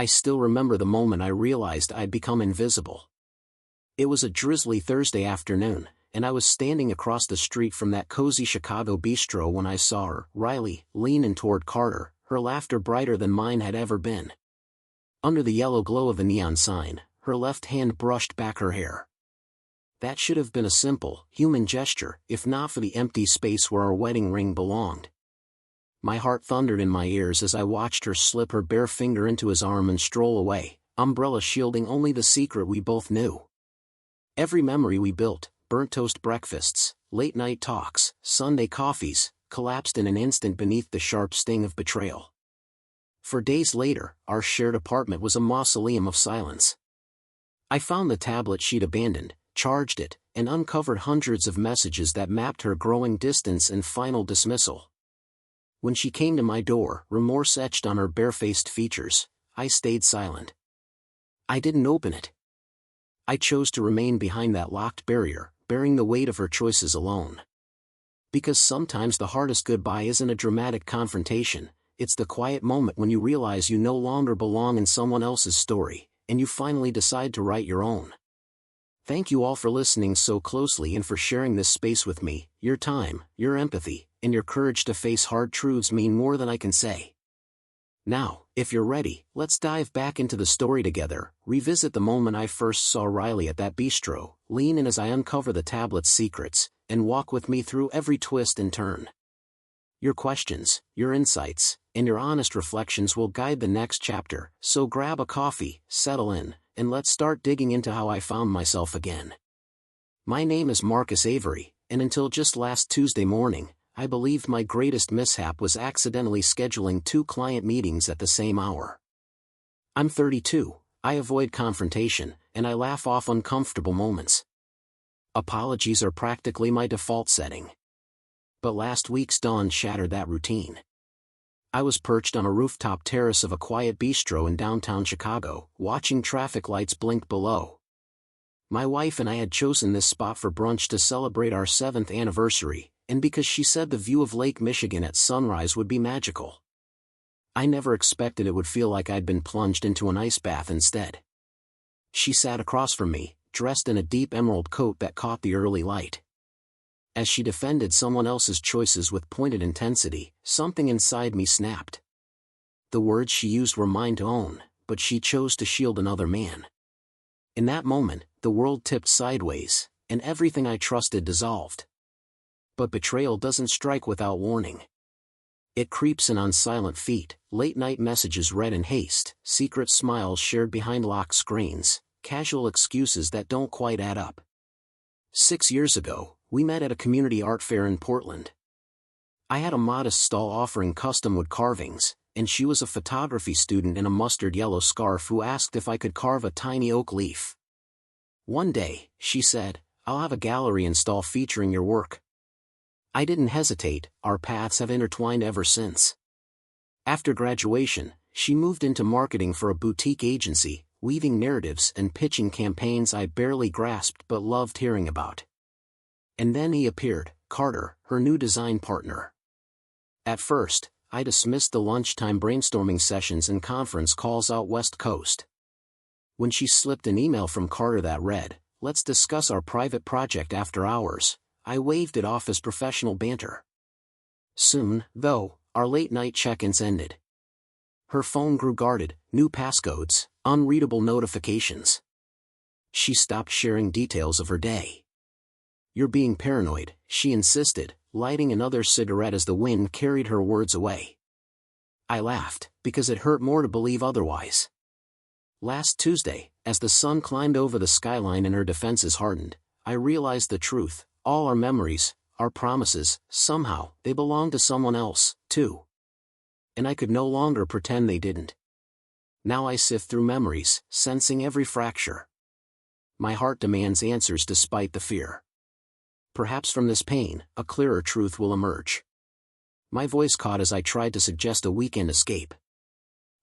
I still remember the moment I realized I'd become invisible. It was a drizzly Thursday afternoon, and I was standing across the street from that cozy Chicago bistro when I saw her, Riley, leaning toward Carter, her laughter brighter than mine had ever been. Under the yellow glow of a neon sign, her left hand brushed back her hair. That should have been a simple, human gesture, if not for the empty space where our wedding ring belonged. My heart thundered in my ears as I watched her slip her bare finger into his arm and stroll away, umbrella shielding only the secret we both knew. Every memory we built, burnt toast breakfasts, late-night talks, Sunday coffees, collapsed in an instant beneath the sharp sting of betrayal. For days later, our shared apartment was a mausoleum of silence. I found the tablet she'd abandoned, charged it, and uncovered hundreds of messages that mapped her growing distance and final dismissal. When she came to my door, remorse etched on her barefaced features, I stayed silent. I didn't open it. I chose to remain behind that locked barrier, bearing the weight of her choices alone. Because sometimes the hardest goodbye isn't a dramatic confrontation, it's the quiet moment when you realize you no longer belong in someone else's story, and you finally decide to write your own. Thank you all for listening so closely and for sharing this space with me. Your time, your empathy, and your courage to face hard truths mean more than I can say. Now, if you're ready, let's dive back into the story together, revisit the moment I first saw Riley at that bistro, lean in as I uncover the tablet's secrets, and walk with me through every twist and turn. Your questions, your insights, and your honest reflections will guide the next chapter, so grab a coffee, settle in, and let's start digging into how I found myself again. My name is Marcus Avery, and until just last Tuesday morning, I believed my greatest mishap was accidentally scheduling 2 client meetings at the same hour. I'm 32, I avoid confrontation, and I laugh off uncomfortable moments. Apologies are practically my default setting. But last week's dawn shattered that routine. I was perched on a rooftop terrace of a quiet bistro in downtown Chicago, watching traffic lights blink below. My wife and I had chosen this spot for brunch to celebrate our 7th anniversary, and because she said the view of Lake Michigan at sunrise would be magical. I never expected it would feel like I'd been plunged into an ice bath instead. She sat across from me, dressed in a deep emerald coat that caught the early light. As she defended someone else's choices with pointed intensity, something inside me snapped. The words she used were mine to own, but she chose to shield another man. In that moment, the world tipped sideways, and everything I trusted dissolved. But betrayal doesn't strike without warning. It creeps in on silent feet, late-night messages read in haste, secret smiles shared behind locked screens, casual excuses that don't quite add up. 6 years ago, we met at a community art fair in Portland. I had a modest stall offering custom wood carvings, and she was a photography student in a mustard yellow scarf who asked if I could carve a tiny oak leaf. One day, she said, "I'll have a gallery install featuring your work." I didn't hesitate, our paths have intertwined ever since. After graduation, she moved into marketing for a boutique agency, weaving narratives and pitching campaigns I barely grasped but loved hearing about. And then he appeared, Carter, her new design partner. At first, I dismissed the lunchtime brainstorming sessions and conference calls out West Coast. When she slipped an email from Carter that read, "Let's discuss our private project after hours," I waved it off as professional banter. Soon, though, our late-night check-ins ended. Her phone grew guarded, new passcodes, unreadable notifications. She stopped sharing details of her day. "You're being paranoid," she insisted, lighting another cigarette as the wind carried her words away. I laughed, because it hurt more to believe otherwise. Last Tuesday, as the sun climbed over the skyline and her defenses hardened, I realized the truth. All our memories, our promises, somehow, they belonged to someone else, too. And I could no longer pretend they didn't. Now I sift through memories, sensing every fracture. My heart demands answers despite the fear. Perhaps from this pain, a clearer truth will emerge. My voice caught as I tried to suggest a weekend escape.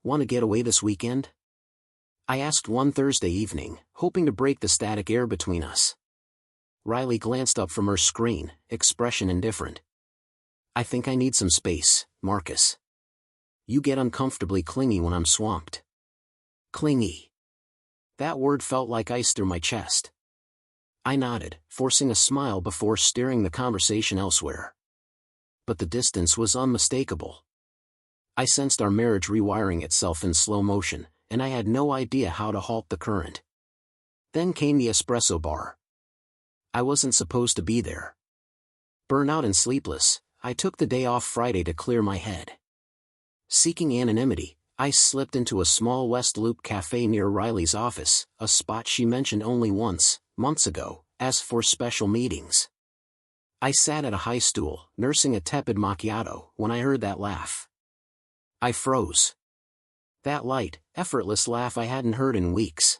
"Want to get away this weekend?" I asked one Thursday evening, hoping to break the static air between us. Riley glanced up from her screen, expression indifferent. "I think I need some space, Marcus. You get uncomfortably clingy when I'm swamped." Clingy. That word felt like ice through my chest. I nodded, forcing a smile before steering the conversation elsewhere. But the distance was unmistakable. I sensed our marriage rewiring itself in slow motion, and I had no idea how to halt the current. Then came the espresso bar. I wasn't supposed to be there. Burnout and sleepless, I took the day off Friday to clear my head. Seeking anonymity, I slipped into a small West Loop cafe near Riley's office, a spot she mentioned only once, months ago, as for special meetings. I sat at a high stool, nursing a tepid macchiato, when I heard that laugh. I froze. That light, effortless laugh I hadn't heard in weeks.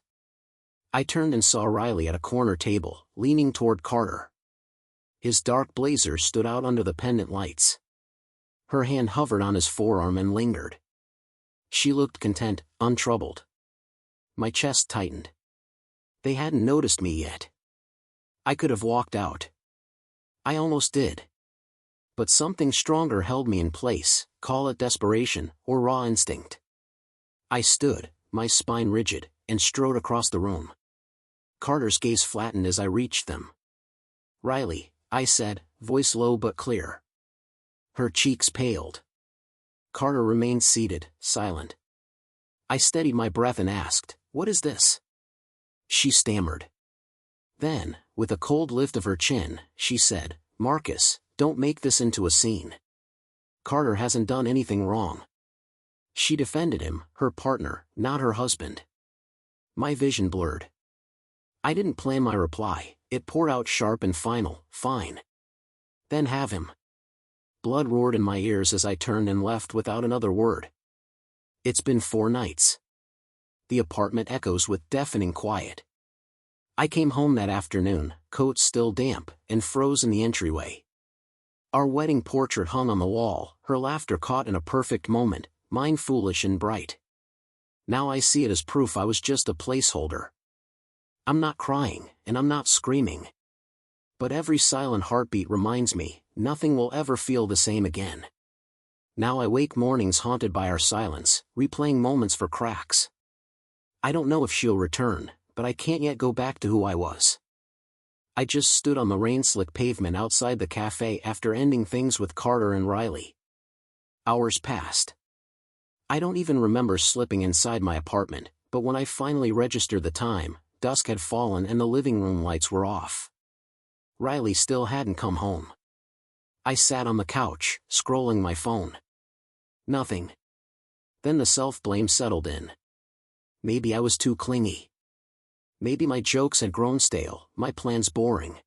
I turned and saw Riley at a corner table, leaning toward Carter. His dark blazer stood out under the pendant lights. Her hand hovered on his forearm and lingered. She looked content, untroubled. My chest tightened. They hadn't noticed me yet. I could have walked out. I almost did. But something stronger held me in place, call it desperation, or raw instinct. I stood, my spine rigid, and strode across the room. Carter's gaze flattened as I reached them. "Riley," I said, voice low but clear. Her cheeks paled. Carter remained seated, silent. I steadied my breath and asked, "What is this?" She stammered. Then, with a cold lift of her chin, she said, "Marcus, don't make this into a scene. Carter hasn't done anything wrong." She defended him, her partner, not her husband. My vision blurred. I didn't plan my reply, it poured out sharp and final, "Fine. Then have him." Blood roared in my ears as I turned and left without another word. It's been 4 nights. The apartment echoes with deafening quiet. I came home that afternoon, coat still damp, and froze in the entryway. Our wedding portrait hung on the wall, her laughter caught in a perfect moment, mine foolish and bright. Now I see it as proof I was just a placeholder. I'm not crying, and I'm not screaming. But every silent heartbeat reminds me, nothing will ever feel the same again. Now I wake mornings haunted by our silence, replaying moments for cracks. I don't know if she'll return, but I can't yet go back to who I was. I just stood on the rain-slick pavement outside the cafe after ending things with Carter and Riley. Hours passed. I don't even remember slipping inside my apartment, but when I finally registered the time, dusk had fallen and the living room lights were off. Riley still hadn't come home. I sat on the couch, scrolling my phone. Nothing. Then the self-blame settled in. Maybe I was too clingy. Maybe my jokes had grown stale, my plans boring.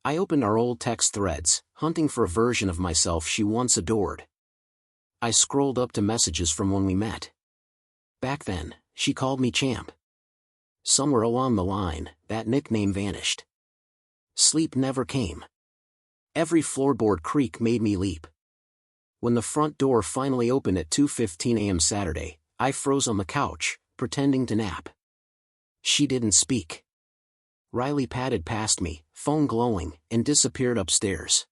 I opened our old text threads, hunting for a version of myself she once adored. I scrolled up to messages from when we met. Back then, she called me champ. Somewhere along the line, that nickname vanished. Sleep never came. Every floorboard creak made me leap. When the front door finally opened at 2:15 a.m. Saturday, I froze on the couch, pretending to nap. She didn't speak. Riley padded past me, phone glowing, and disappeared upstairs.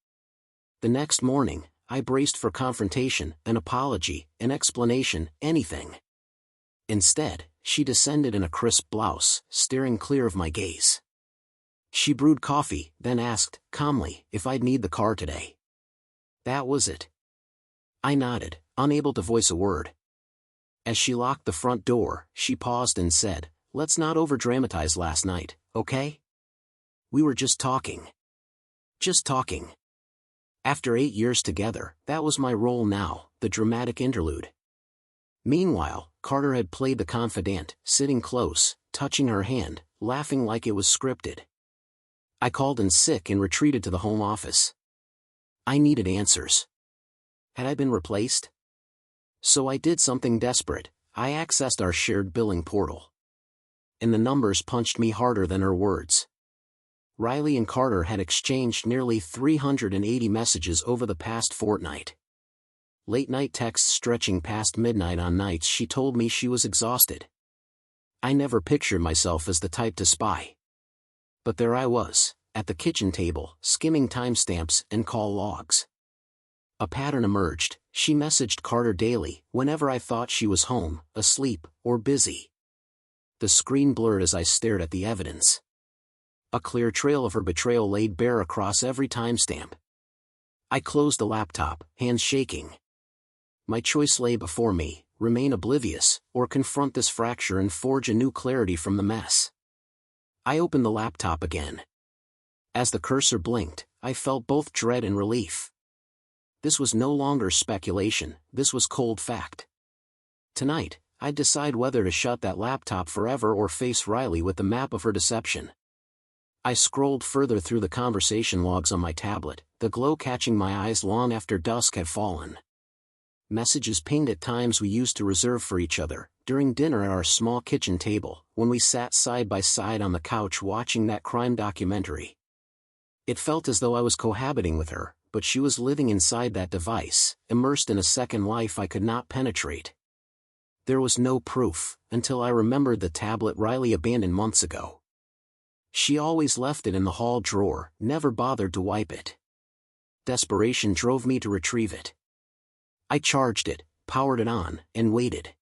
The next morning, I braced for confrontation, an apology, an explanation, anything. Instead, she descended in a crisp blouse, steering clear of my gaze. She brewed coffee, then asked, calmly, if I'd need the car today. That was it. I nodded, unable to voice a word. As she locked the front door, she paused and said, "Let's not overdramatize last night, okay? We were just talking. Just talking." After 8 years together, that was my role now, the dramatic interlude. Meanwhile, Carter had played the confidant, sitting close, touching her hand, laughing like it was scripted. I called in sick and retreated to the home office. I needed answers. Had I been replaced? So I did something desperate. I accessed our shared billing portal. And the numbers punched me harder than her words. Riley and Carter had exchanged nearly 380 messages over the past fortnight. Late-night texts stretching past midnight on nights she told me she was exhausted. I never pictured myself as the type to spy. But there I was, at the kitchen table, skimming timestamps and call logs. A pattern emerged. She messaged Carter daily, whenever I thought she was home, asleep, or busy. The screen blurred as I stared at the evidence. A clear trail of her betrayal laid bare across every timestamp. I closed the laptop, hands shaking. My choice lay before me: remain oblivious, or confront this fracture and forge a new clarity from the mess. I opened the laptop again. As the cursor blinked, I felt both dread and relief. This was no longer speculation, this was cold fact. Tonight, I'd decide whether to shut that laptop forever or face Riley with the map of her deception. I scrolled further through the conversation logs on my tablet, the glow catching my eyes long after dusk had fallen. Messages pinged at times we used to reserve for each other, during dinner at our small kitchen table, when we sat side by side on the couch watching that crime documentary. It felt as though I was cohabiting with her, but she was living inside that device, immersed in a second life I could not penetrate. There was no proof, until I remembered the tablet Riley abandoned months ago. She always left it in the hall drawer, never bothered to wipe it. Desperation drove me to retrieve it. I charged it, powered it on, and waited.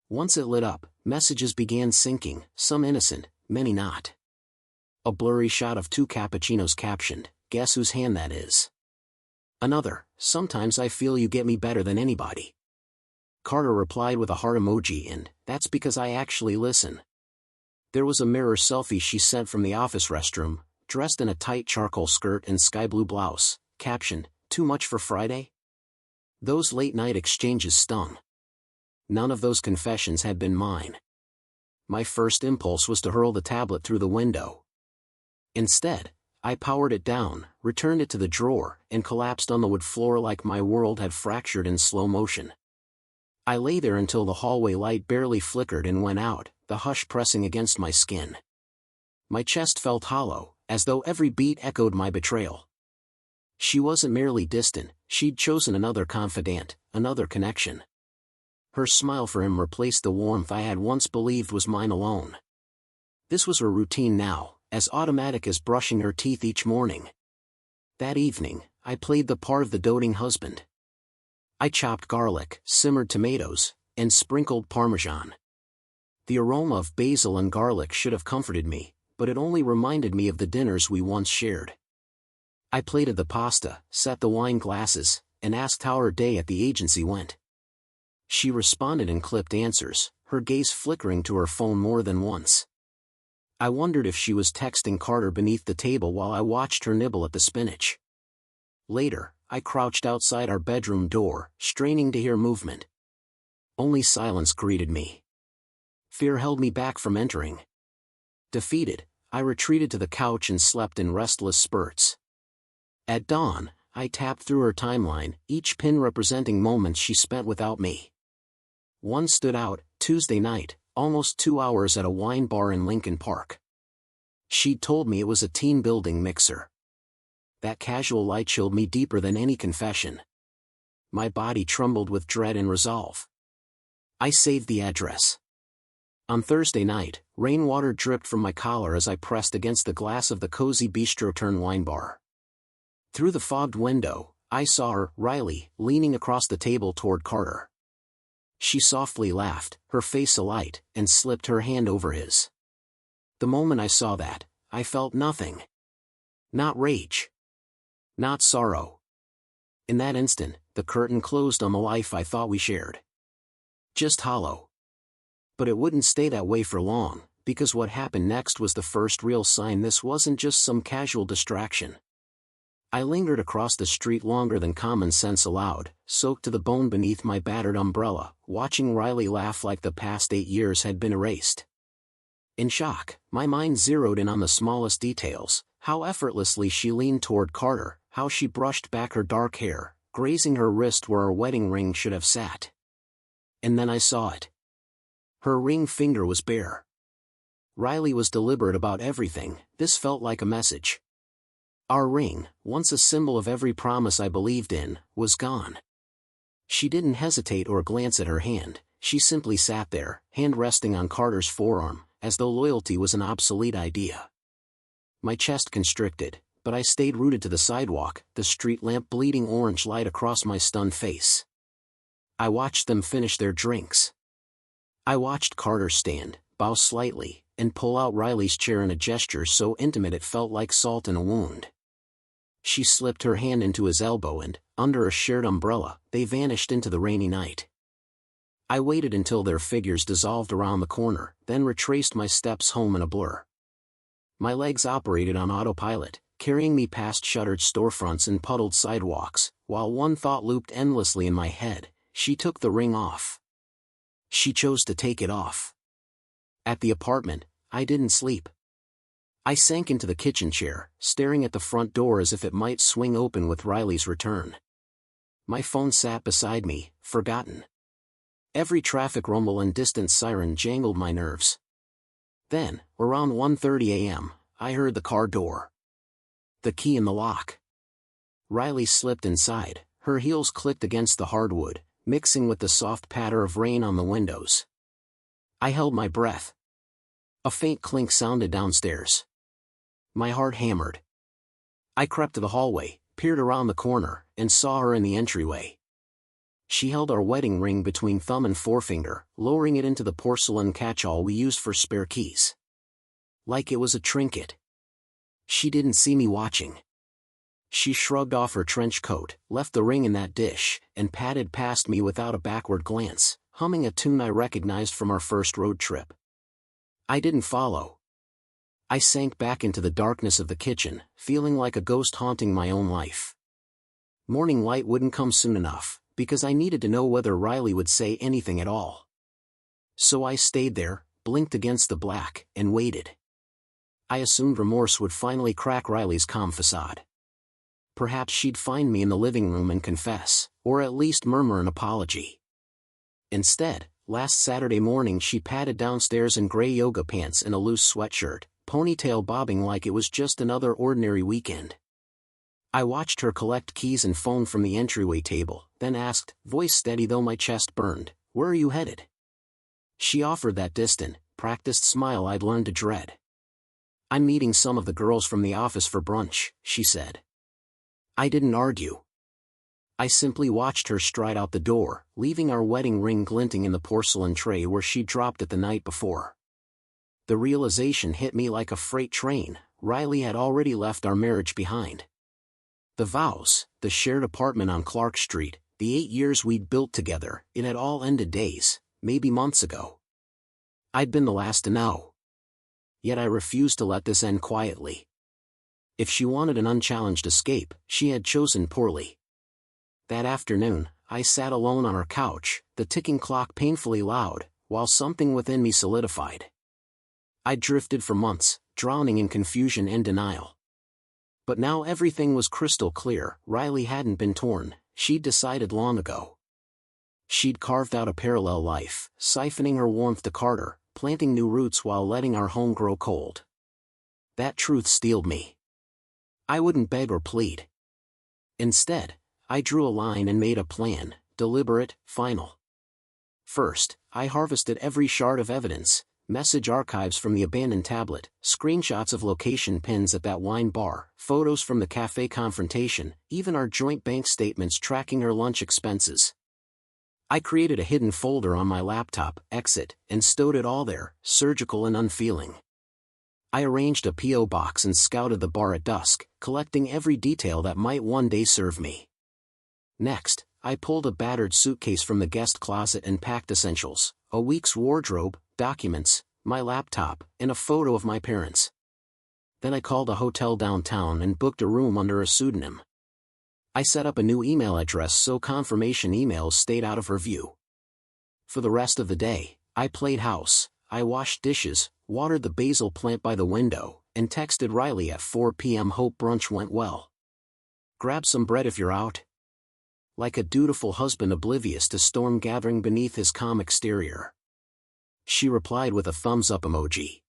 Once it lit up, messages began syncing, some innocent, many not. A blurry shot of 2 cappuccinos captioned, "Guess whose hand that is?" Another, "Sometimes I feel you get me better than anybody." Carter replied with a heart emoji and, "That's because I actually listen." There was a mirror selfie she sent from the office restroom, dressed in a tight charcoal skirt and sky blue blouse, captioned, "Too much for Friday?" Those late-night exchanges stung. None of those confessions had been mine. My first impulse was to hurl the tablet through the window. Instead, I powered it down, returned it to the drawer, and collapsed on the wood floor like my world had fractured in slow motion. I lay there until the hallway light barely flickered and went out, the hush pressing against my skin. My chest felt hollow, as though every beat echoed my betrayal. She wasn't merely distant, she'd chosen another confidant, another connection. Her smile for him replaced the warmth I had once believed was mine alone. This was her routine now, as automatic as brushing her teeth each morning. That evening, I played the part of the doting husband. I chopped garlic, simmered tomatoes, and sprinkled Parmesan. The aroma of basil and garlic should have comforted me, but it only reminded me of the dinners we once shared. I plated the pasta, set the wine glasses, and asked how her day at the agency went. She responded in clipped answers, her gaze flickering to her phone more than once. I wondered if she was texting Carter beneath the table while I watched her nibble at the spinach. Later, I crouched outside our bedroom door, straining to hear movement. Only silence greeted me. Fear held me back from entering. Defeated, I retreated to the couch and slept in restless spurts. At dawn, I tapped through her timeline, each pin representing moments she spent without me. One stood out: Tuesday night, almost 2 hours at a wine bar in Lincoln Park. She'd told me it was a team-building mixer. That casual lie chilled me deeper than any confession. My body trembled with dread and resolve. I saved the address. On Thursday night, rainwater dripped from my collar as I pressed against the glass of the cozy bistro-turned-wine bar. Through the fogged window, I saw her, Riley, leaning across the table toward Carter. She softly laughed, her face alight, and slipped her hand over his. The moment I saw that, I felt nothing. Not rage. Not sorrow. In that instant, the curtain closed on the life I thought we shared. Just hollow. But it wouldn't stay that way for long, because what happened next was the first real sign this wasn't just some casual distraction. I lingered across the street longer than common sense allowed, soaked to the bone beneath my battered umbrella, watching Riley laugh like the past 8 years had been erased. In shock, my mind zeroed in on the smallest details: how effortlessly she leaned toward Carter, how she brushed back her dark hair, grazing her wrist where her wedding ring should have sat. And then I saw it. Her ring finger was bare. Riley was deliberate about everything. This felt like a message. Our ring, once a symbol of every promise I believed in, was gone. She didn't hesitate or glance at her hand, she simply sat there, hand resting on Carter's forearm, as though loyalty was an obsolete idea. My chest constricted, but I stayed rooted to the sidewalk, the street lamp bleeding orange light across my stunned face. I watched them finish their drinks. I watched Carter stand, bow slightly, and pull out Riley's chair in a gesture so intimate it felt like salt in a wound. She slipped her hand into his elbow and, under a shared umbrella, they vanished into the rainy night. I waited until their figures dissolved around the corner, then retraced my steps home in a blur. My legs operated on autopilot, carrying me past shuttered storefronts and puddled sidewalks, while one thought looped endlessly in my head: she took the ring off. She chose to take it off. At the apartment, I didn't sleep. I sank into the kitchen chair, staring at the front door as if it might swing open with Riley's return. My phone sat beside me, forgotten. Every traffic rumble and distant siren jangled my nerves. Then, around 1:30 a.m., I heard the car door. The key in the lock. Riley slipped inside, her heels clicked against the hardwood, mixing with the soft patter of rain on the windows. I held my breath. A faint clink sounded downstairs. My heart hammered. I crept to the hallway, peered around the corner, and saw her in the entryway. She held our wedding ring between thumb and forefinger, lowering it into the porcelain catch-all we used for spare keys. Like it was a trinket. She didn't see me watching. She shrugged off her trench coat, left the ring in that dish, and padded past me without a backward glance, humming a tune I recognized from our first road trip. I didn't follow. I sank back into the darkness of the kitchen, feeling like a ghost haunting my own life. Morning light wouldn't come soon enough, because I needed to know whether Riley would say anything at all. So I stayed there, blinked against the black, and waited. I assumed remorse would finally crack Riley's calm facade. Perhaps she'd find me in the living room and confess, or at least murmur an apology. Instead, last Saturday morning she padded downstairs in gray yoga pants and a loose sweatshirt, ponytail bobbing like it was just another ordinary weekend. I watched her collect keys and phone from the entryway table, then asked, voice steady though my chest burned, "Where are you headed?" She offered that distant, practiced smile I'd learned to dread. "I'm meeting some of the girls from the office for brunch," she said. I didn't argue. I simply watched her stride out the door, leaving our wedding ring glinting in the porcelain tray where she dropped it the night before. The realization hit me like a freight train: Riley had already left our marriage behind. The vows, the shared apartment on Clark Street, the 8 years we'd built together, it had all ended days, maybe months ago. I'd been the last to know. Yet I refused to let this end quietly. If she wanted an unchallenged escape, she had chosen poorly. That afternoon, I sat alone on our couch, the ticking clock painfully loud, while something within me solidified. I'd drifted for months, drowning in confusion and denial. But now everything was crystal clear: Riley hadn't been torn, she'd decided long ago. She'd carved out a parallel life, siphoning her warmth to Carter, planting new roots while letting our home grow cold. That truth steeled me. I wouldn't beg or plead. Instead, I drew a line and made a plan, deliberate, final. First, I harvested every shard of evidence: message archives from the abandoned tablet, screenshots of location pins at that wine bar, photos from the cafe confrontation, even our joint bank statements tracking her lunch expenses. I created a hidden folder on my laptop, Exit, and stowed it all there, surgical and unfeeling. I arranged a P.O. box and scouted the bar at dusk, collecting every detail that might one day serve me. Next, I pulled a battered suitcase from the guest closet and packed essentials: a week's wardrobe, documents, my laptop, and a photo of my parents. Then I called a hotel downtown and booked a room under a pseudonym. I set up a new email address so confirmation emails stayed out of her view. For the rest of the day, I played house. I washed dishes, watered the basil plant by the window, and texted Riley at 4 p.m. "Hope brunch went well. Grab some bread if you're out." Like a dutiful husband oblivious to storm gathering beneath his calm exterior. She replied with a thumbs-up emoji.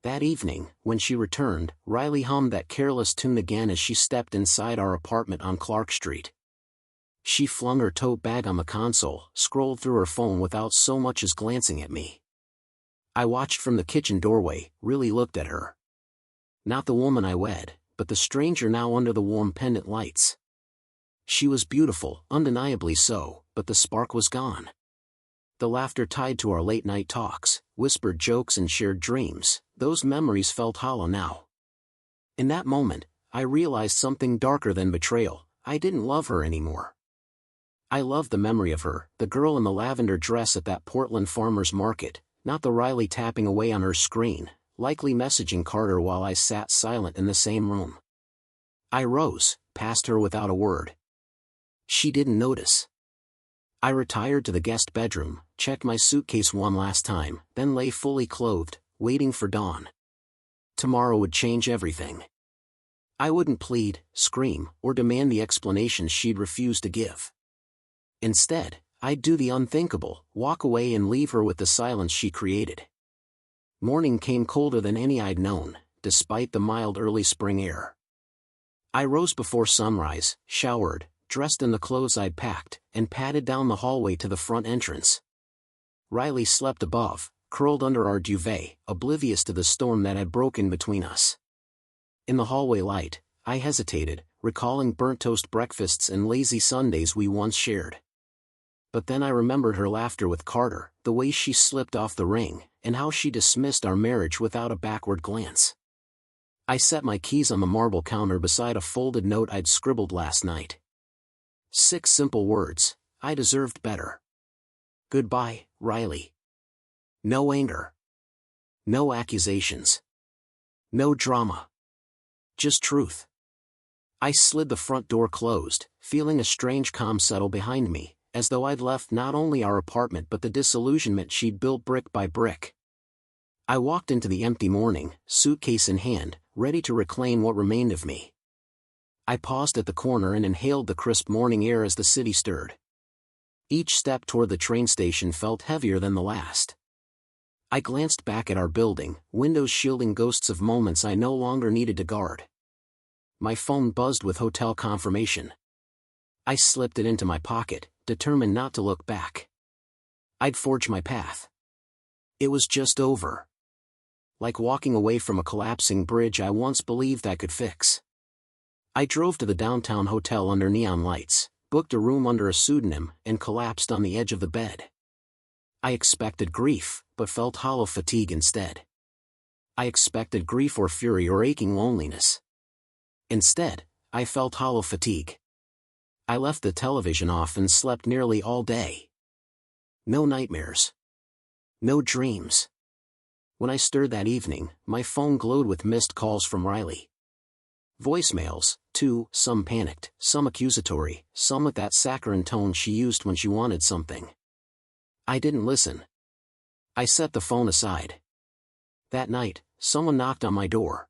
That evening, when she returned, Riley hummed that careless tune again as she stepped inside our apartment on Clark Street. She flung her tote bag on the console, scrolled through her phone without so much as glancing at me. I watched from the kitchen doorway, really looked at her. Not the woman I wed, but the stranger now under the warm pendant lights. She was beautiful, undeniably so, but the spark was gone. The laughter tied to our late-night talks, whispered jokes and shared dreams, those memories felt hollow now. In that moment, I realized something darker than betrayal. I didn't love her anymore. I loved the memory of her, the girl in the lavender dress at that Portland farmer's market, not the Riley tapping away on her screen, likely messaging Carter while I sat silent in the same room. I rose, past her without a word. She didn't notice. I retired to the guest bedroom, checked my suitcase one last time, then lay fully clothed, waiting for dawn. Tomorrow would change everything. I wouldn't plead, scream, or demand the explanations she'd refuse to give. Instead, I'd do the unthinkable, walk away and leave her with the silence she created. Morning came colder than any I'd known, despite the mild early spring air. I rose before sunrise, showered, dressed in the clothes I'd packed, and padded down the hallway to the front entrance. Riley slept above, curled under our duvet, oblivious to the storm that had broken between us. In the hallway light, I hesitated, recalling burnt toast breakfasts and lazy Sundays we once shared. But then I remembered her laughter with Carter, the way she slipped off the ring, and how she dismissed our marriage without a backward glance. I set my keys on the marble counter beside a folded note I'd scribbled last night. 6 simple words: I deserved better. Goodbye, Riley. No anger. No accusations. No drama. Just truth. I slid the front door closed, feeling a strange calm settle behind me, as though I'd left not only our apartment but the disillusionment she'd built brick by brick. I walked into the empty morning, suitcase in hand, ready to reclaim what remained of me. I paused at the corner and inhaled the crisp morning air as the city stirred. Each step toward the train station felt heavier than the last. I glanced back at our building, windows shielding ghosts of moments I no longer needed to guard. My phone buzzed with hotel confirmation. I slipped it into my pocket, determined not to look back. I'd forge my path. It was just over. Like walking away from a collapsing bridge I once believed I could fix. I drove to the downtown hotel under neon lights, booked a room under a pseudonym, and collapsed on the edge of the bed. I expected grief, but felt hollow fatigue instead. I expected grief or fury or aching loneliness. Instead, I felt hollow fatigue. I left the television off and slept nearly all day. No nightmares. No dreams. When I stirred that evening, my phone glowed with missed calls from Riley. Voicemails, too, some panicked, some accusatory, some with that saccharine tone she used when she wanted something. I didn't listen. I set the phone aside. That night, someone knocked on my door.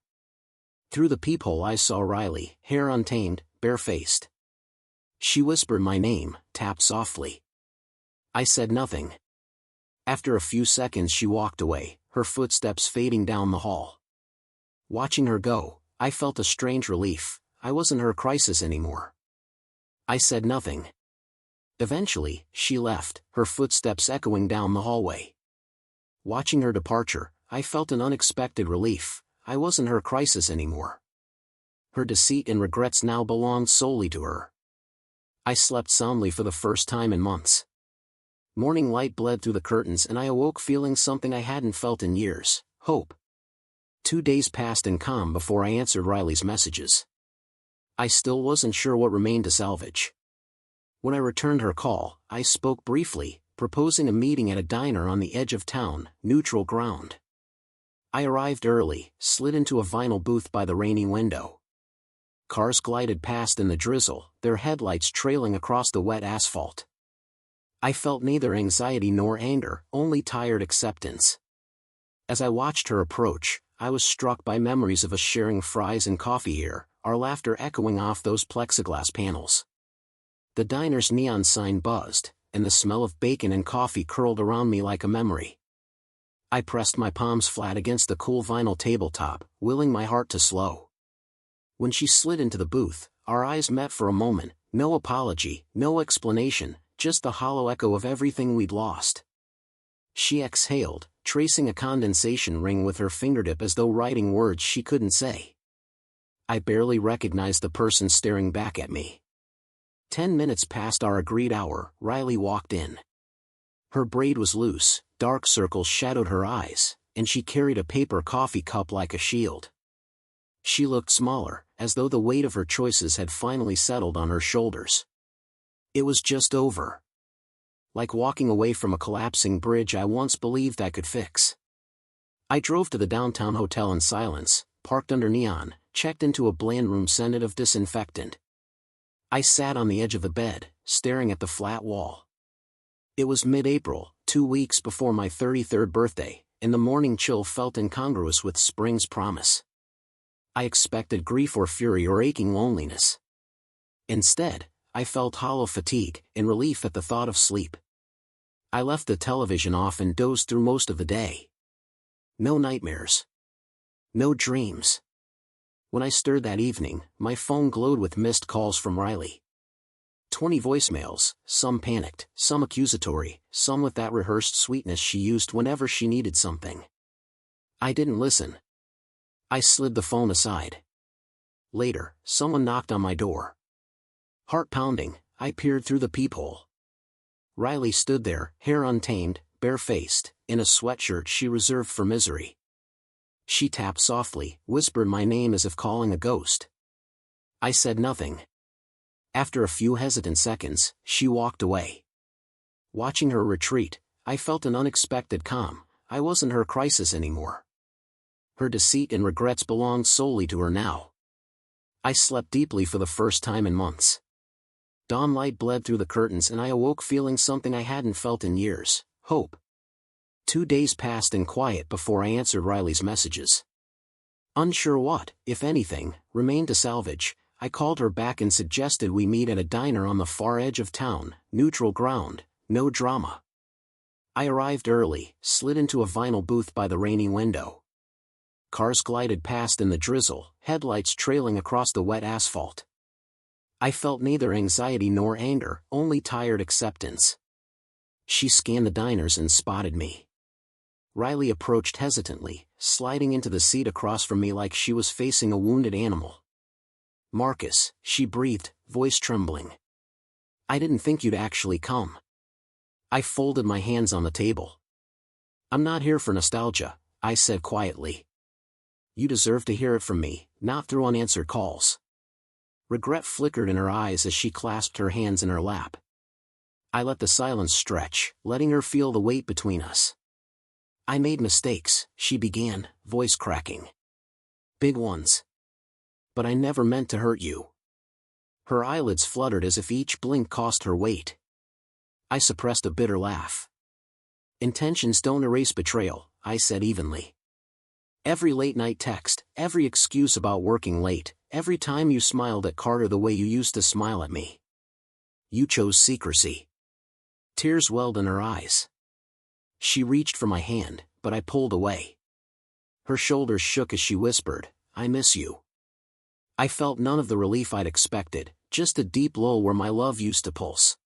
Through the peephole I saw Riley, hair untamed, barefaced. She whispered my name, tapped softly. I said nothing. After a few seconds she walked away, her footsteps fading down the hall. Watching her go, I felt a strange relief. I wasn't her crisis anymore. I said nothing. Eventually, she left, her footsteps echoing down the hallway. Watching her departure, I felt an unexpected relief. I wasn't her crisis anymore. Her deceit and regrets now belonged solely to her. I slept soundly for the first time in months. Morning light bled through the curtains and I awoke feeling something I hadn't felt in years: hope. 2 days passed in calm before I answered Riley's messages. I still wasn't sure what remained to salvage. When I returned her call, I spoke briefly, proposing a meeting at a diner on the edge of town, neutral ground. I arrived early, slid into a vinyl booth by the rainy window. Cars glided past in the drizzle, their headlights trailing across the wet asphalt. I felt neither anxiety nor anger, only tired acceptance. As I watched her approach, I was struck by memories of us sharing fries and coffee here, our laughter echoing off those plexiglass panels. The diner's neon sign buzzed, and the smell of bacon and coffee curled around me like a memory. I pressed my palms flat against the cool vinyl tabletop, willing my heart to slow. When she slid into the booth, our eyes met for a moment, no apology, no explanation, just the hollow echo of everything we'd lost. She exhaled, tracing a condensation ring with her fingertip as though writing words she couldn't say. I barely recognized the person staring back at me. 10 minutes past our agreed hour, Riley walked in. Her braid was loose, dark circles shadowed her eyes, and she carried a paper coffee cup like a shield. She looked smaller, as though the weight of her choices had finally settled on her shoulders. It was just over. Like walking away from a collapsing bridge I once believed I could fix. I drove to the downtown hotel in silence, parked under neon, checked into a bland room scented of disinfectant. I sat on the edge of the bed, staring at the flat wall. It was mid-April, 2 weeks before my 33rd birthday, and the morning chill felt incongruous with spring's promise. I expected grief or fury or aching loneliness. Instead, I felt hollow fatigue and relief at the thought of sleep. I left the television off and dozed through most of the day. No nightmares. No dreams. When I stirred that evening, my phone glowed with missed calls from Riley. 20 voicemails, some panicked, some accusatory, some with that rehearsed sweetness she used whenever she needed something. I didn't listen. I slid the phone aside. Later, someone knocked on my door. Heart pounding, I peered through the peephole. Riley stood there, hair untamed, bare-faced, in a sweatshirt she reserved for misery. She tapped softly, whispered my name as if calling a ghost. I said nothing. After a few hesitant seconds, she walked away. Watching her retreat, I felt an unexpected calm. I wasn't her crisis anymore. Her deceit and regrets belonged solely to her now. I slept deeply for the first time in months. Dawn light bled through the curtains and I awoke feeling something I hadn't felt in years: hope. 2 days passed in quiet before I answered Riley's messages. Unsure what, if anything, remained to salvage, I called her back and suggested we meet at a diner on the far edge of town, neutral ground, no drama. I arrived early, slid into a vinyl booth by the rainy window. Cars glided past in the drizzle, headlights trailing across the wet asphalt. I felt neither anxiety nor anger, only tired acceptance. She scanned the diners and spotted me. Riley approached hesitantly, sliding into the seat across from me like she was facing a wounded animal. "Marcus," she breathed, voice trembling. "I didn't think you'd actually come." I folded my hands on the table. "I'm not here for nostalgia," I said quietly. "You deserve to hear it from me, not through unanswered calls." Regret flickered in her eyes as she clasped her hands in her lap. I let the silence stretch, letting her feel the weight between us. "I made mistakes," she began, voice cracking. "Big ones. But I never meant to hurt you." Her eyelids fluttered as if each blink cost her weight. I suppressed a bitter laugh. "Intentions don't erase betrayal," I said evenly. "Every late-night text, every excuse about working late, every time you smiled at Carter the way you used to smile at me. You chose secrecy." Tears welled in her eyes. She reached for my hand, but I pulled away. Her shoulders shook as she whispered, "I miss you." I felt none of the relief I'd expected, just a deep lull where my love used to pulse.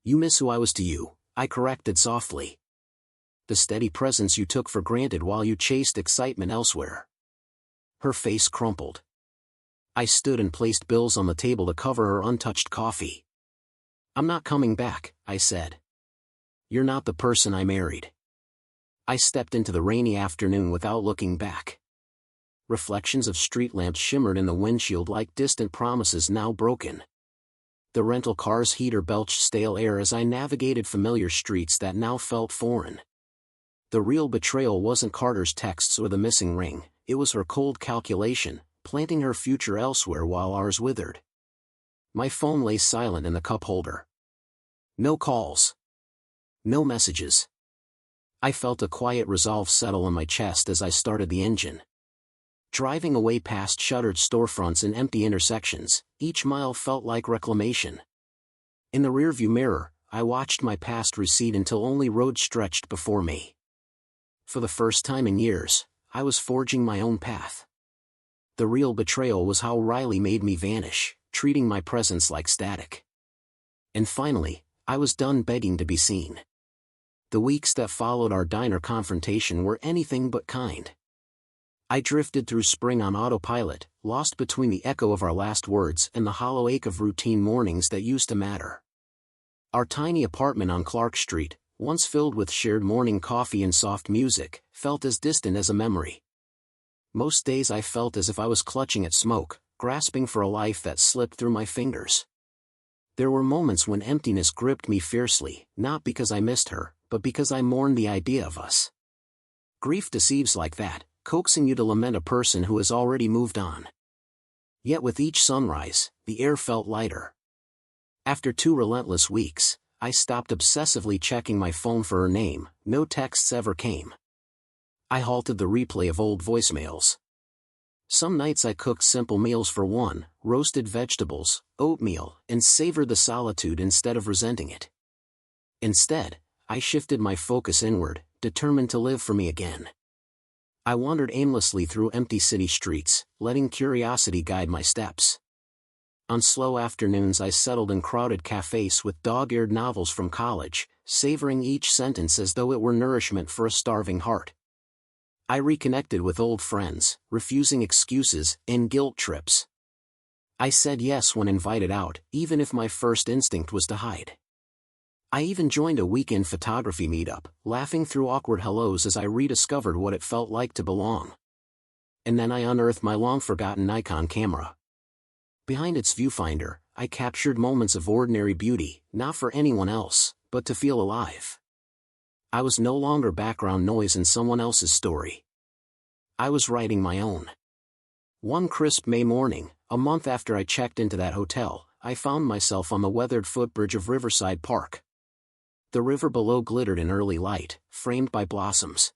"You miss who I was to you," I corrected softly. "The steady presence you took for granted while you chased excitement elsewhere." Her face crumpled. I stood and placed bills on the table to cover her untouched coffee. "I'm not coming back," I said. "You're not the person I married." I stepped into the rainy afternoon without looking back. Reflections of street lamps shimmered in the windshield like distant promises now broken. The rental car's heater belched stale air as I navigated familiar streets that now felt foreign. The real betrayal wasn't Carter's texts or the missing ring, it was her cold calculation, planting her future elsewhere while ours withered. My phone lay silent in the cup holder. No calls. No messages. I felt a quiet resolve settle in my chest as I started the engine. Driving away past shuttered storefronts and empty intersections, each mile felt like reclamation. In the rearview mirror, I watched my past recede until only road stretched before me. For the first time in years, I was forging my own path. The real betrayal was how Riley made me vanish, treating my presence like static. And finally, I was done begging to be seen. The weeks that followed our diner confrontation were anything but kind. I drifted through spring on autopilot, lost between the echo of our last words and the hollow ache of routine mornings that used to matter. Our tiny apartment on Clark Street, once filled with shared morning coffee and soft music, felt as distant as a memory. Most days I felt as if I was clutching at smoke, grasping for a life that slipped through my fingers. There were moments when emptiness gripped me fiercely, not because I missed her, but because I mourned the idea of us. Grief deceives like that, coaxing you to lament a person who has already moved on. Yet with each sunrise, the air felt lighter. After 2 relentless weeks, I stopped obsessively checking my phone for her name. No texts ever came. I halted the replay of old voicemails. Some nights I cooked simple meals for one, roasted vegetables, oatmeal, and savored the solitude instead of resenting it. Instead, I shifted my focus inward, determined to live for me again. I wandered aimlessly through empty city streets, letting curiosity guide my steps. On slow afternoons I settled in crowded cafes with dog-eared novels from college, savoring each sentence as though it were nourishment for a starving heart. I reconnected with old friends, refusing excuses and guilt trips. I said yes when invited out, even if my first instinct was to hide. I even joined a weekend photography meetup, laughing through awkward hellos as I rediscovered what it felt like to belong. And then I unearthed my long-forgotten Nikon camera. Behind its viewfinder, I captured moments of ordinary beauty, not for anyone else, but to feel alive. I was no longer background noise in someone else's story. I was writing my own. One crisp May morning, a month after I checked into that hotel, I found myself on the weathered footbridge of Riverside Park. The river below glittered in early light, framed by blossoms.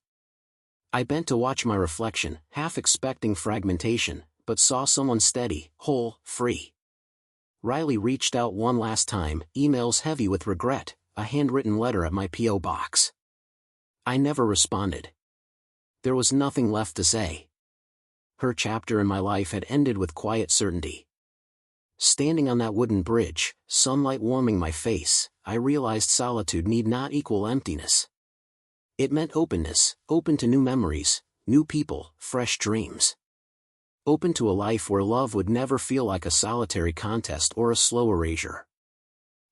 I bent to watch my reflection, half expecting fragmentation, but saw someone steady, whole, free. Riley reached out one last time, emails heavy with regret, a handwritten letter at my P.O. box. I never responded. There was nothing left to say. Her chapter in my life had ended with quiet certainty. Standing on that wooden bridge, sunlight warming my face, I realized solitude need not equal emptiness. It meant openness, open to new memories, new people, fresh dreams. Open to a life where love would never feel like a solitary contest or a slow erasure.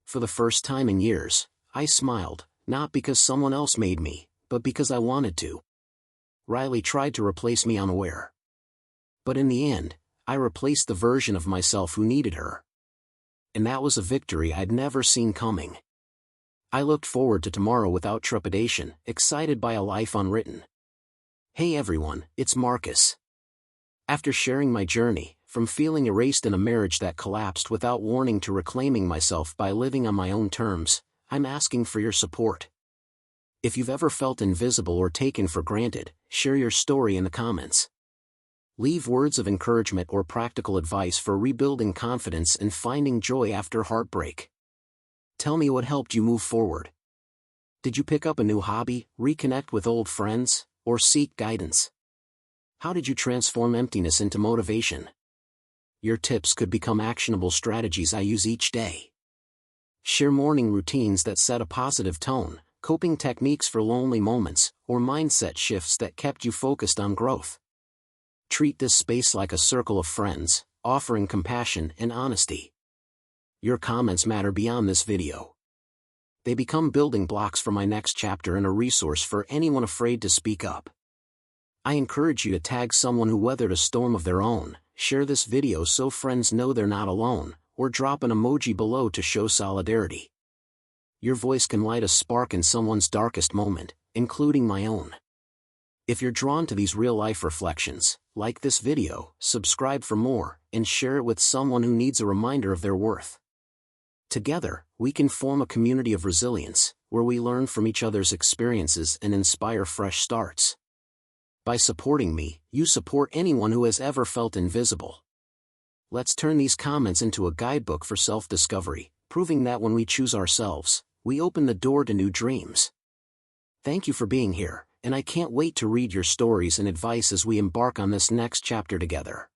For the first time in years, I smiled, not because someone else made me, but because I wanted to. Riley tried to replace me unaware. But in the end, I replaced the version of myself who needed her. And that was a victory I'd never seen coming. I looked forward to tomorrow without trepidation, excited by a life unwritten. Hey everyone, it's Marcus. After sharing my journey, from feeling erased in a marriage that collapsed without warning to reclaiming myself by living on my own terms, I'm asking for your support. If you've ever felt invisible or taken for granted, share your story in the comments. Leave words of encouragement or practical advice for rebuilding confidence and finding joy after heartbreak. Tell me what helped you move forward. Did you pick up a new hobby, reconnect with old friends, or seek guidance? How did you transform emptiness into motivation? Your tips could become actionable strategies I use each day. Share morning routines that set a positive tone, coping techniques for lonely moments, or mindset shifts that kept you focused on growth. Treat this space like a circle of friends, offering compassion and honesty. Your comments matter beyond this video. They become building blocks for my next chapter and a resource for anyone afraid to speak up. I encourage you to tag someone who weathered a storm of their own, share this video so friends know they're not alone, or drop an emoji below to show solidarity. Your voice can light a spark in someone's darkest moment, including my own. If you're drawn to these real-life reflections, like this video, subscribe for more, and share it with someone who needs a reminder of their worth. Together, we can form a community of resilience, where we learn from each other's experiences and inspire fresh starts. By supporting me, you support anyone who has ever felt invisible. Let's turn these comments into a guidebook for self-discovery, proving that when we choose ourselves, we open the door to new dreams. Thank you for being here, and I can't wait to read your stories and advice as we embark on this next chapter together.